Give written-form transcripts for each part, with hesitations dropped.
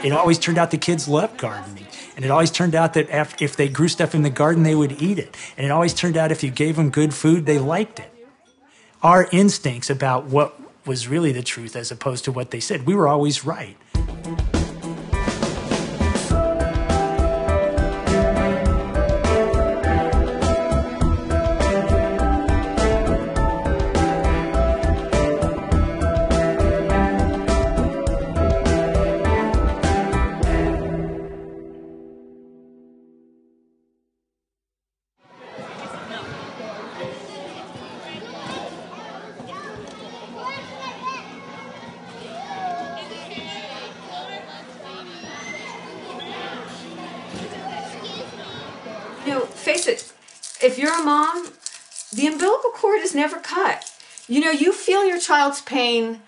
It always turned out the kids loved gardening. And it always turned out that if they grew stuff in the garden, they would eat it. And it always turned out if you gave them good food, they liked it. Our instincts about what was really the truth as opposed to what they said, we were always right. Face it, if you're a mom, the umbilical cord is never cut. You feel your child's pain,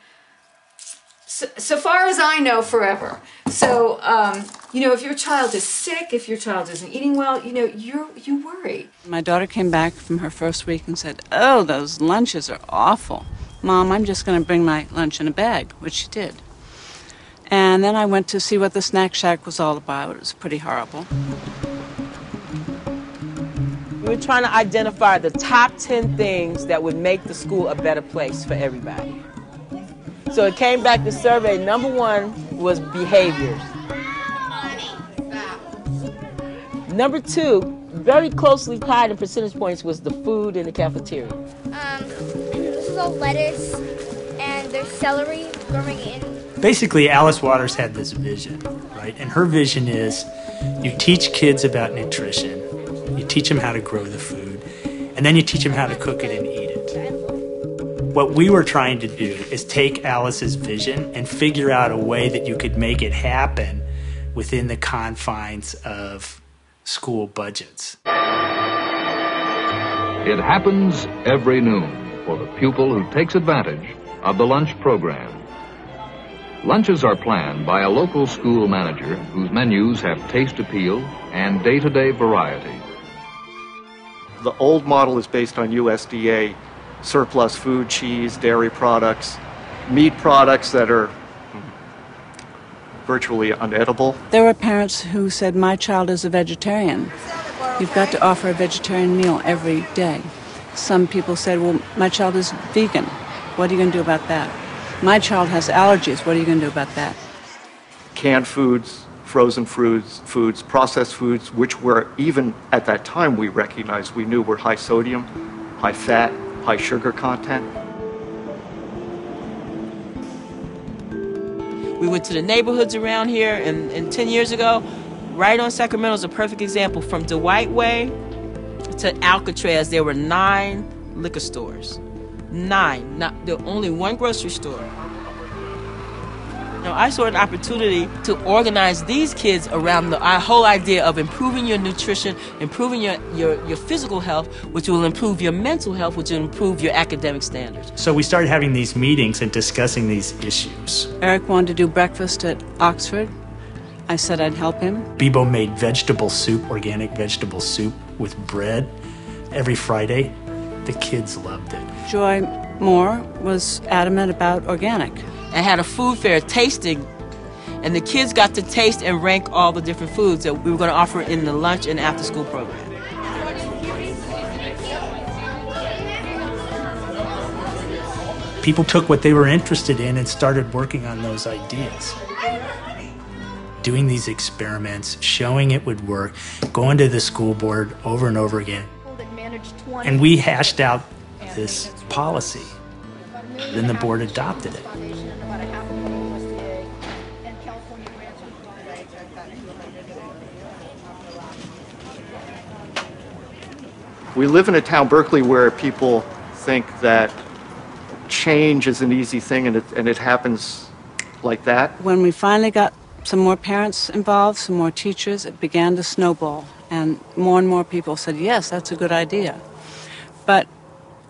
so far as I know, forever. So, if your child is sick, if your child isn't eating well, you worry. My daughter came back from her first week and said, "Oh, those lunches are awful. Mom, I'm just going to bring my lunch in a bag," which she did. And then I went to see what the Snack Shack was all about. It was pretty horrible. We were trying to identify the top 10 things that would make the school a better place for everybody. So it came back, the survey, number 1 was behaviors. Number 2, very closely tied in percentage points, was the food in the cafeteria. This is all lettuce, and there's celery growing in. Basically, Alice Waters had this vision, right? And her vision is you teach kids about nutrition. You teach them how to grow the food, and then you teach them how to cook it and eat it. What we were trying to do is take Alice's vision and figure out a way that you could make it happen within the confines of school budgets. It happens every noon for the pupil who takes advantage of the lunch program. Lunches are planned by a local school manager whose menus have taste appeal and day-to-day variety. The old model is based on USDA surplus food, cheese, dairy products, meat products that are virtually unedible. There were parents who said, "My child is a vegetarian. You've got to offer a vegetarian meal every day." Some people said, "Well, my child is vegan. What are you going to do about that?" "My child has allergies. What are you going to do about that?" Canned foods, frozen foods, processed foods, which were, even at that time we recognized, we knew were high sodium, high fat, high sugar content. We went to the neighborhoods around here, and 10 years ago, right on Sacramento is a perfect example. From Dwight Way to Alcatraz, there were 9 liquor stores. 9, there were only 1 grocery store. Now, I saw an opportunity to organize these kids around our whole idea of improving your nutrition, improving your physical health, which will improve your mental health, which will improve your academic standards. So we started having these meetings and discussing these issues. Eric wanted to do breakfast at Oxford. I said I'd help him. Bibo made vegetable soup, organic vegetable soup with bread every Friday. The kids loved it. Joy Moore was adamant about organic. I had a food fair tasting, and the kids got to taste and rank all the different foods that we were going to offer in the lunch and after school program. People took what they were interested in and started working on those ideas. Doing these experiments, showing it would work, going to the school board over and over again. And we hashed out this policy. Then the board adopted it. We live in a town, Berkeley, where people think that change is an easy thing and it happens like that. When we finally got some more parents involved, some more teachers, it began to snowball. And more people said, yes, that's a good idea. But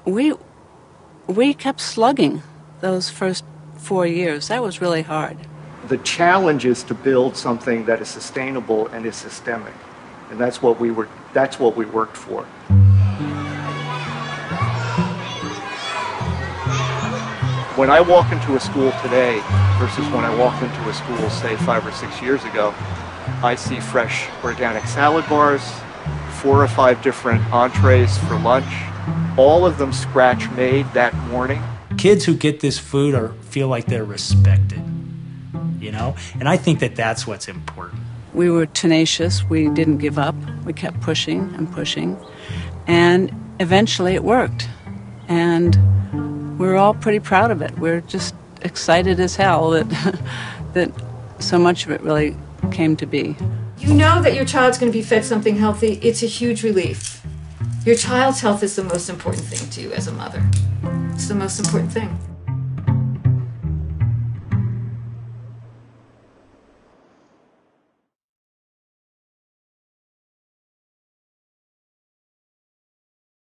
we kept slugging those first 4 years. That was really hard. The challenge is to build something that is sustainable and is systemic. And that's what we worked for. When I walk into a school today versus when I walked into a school, say, 5 or 6 years ago, I see fresh organic salad bars, 4 or 5 different entrees for lunch, all of them scratch made that morning. Kids who get this food feel like they're respected, you know? And I think that that's what's important. We were tenacious. We didn't give up. We kept pushing and pushing. And eventually it worked. And we're all pretty proud of it. We're just excited as hell that, that so much of it really came to be. You know that your child's going to be fed something healthy. It's a huge relief. Your child's health is the most important thing to you as a mother. It's the most important thing.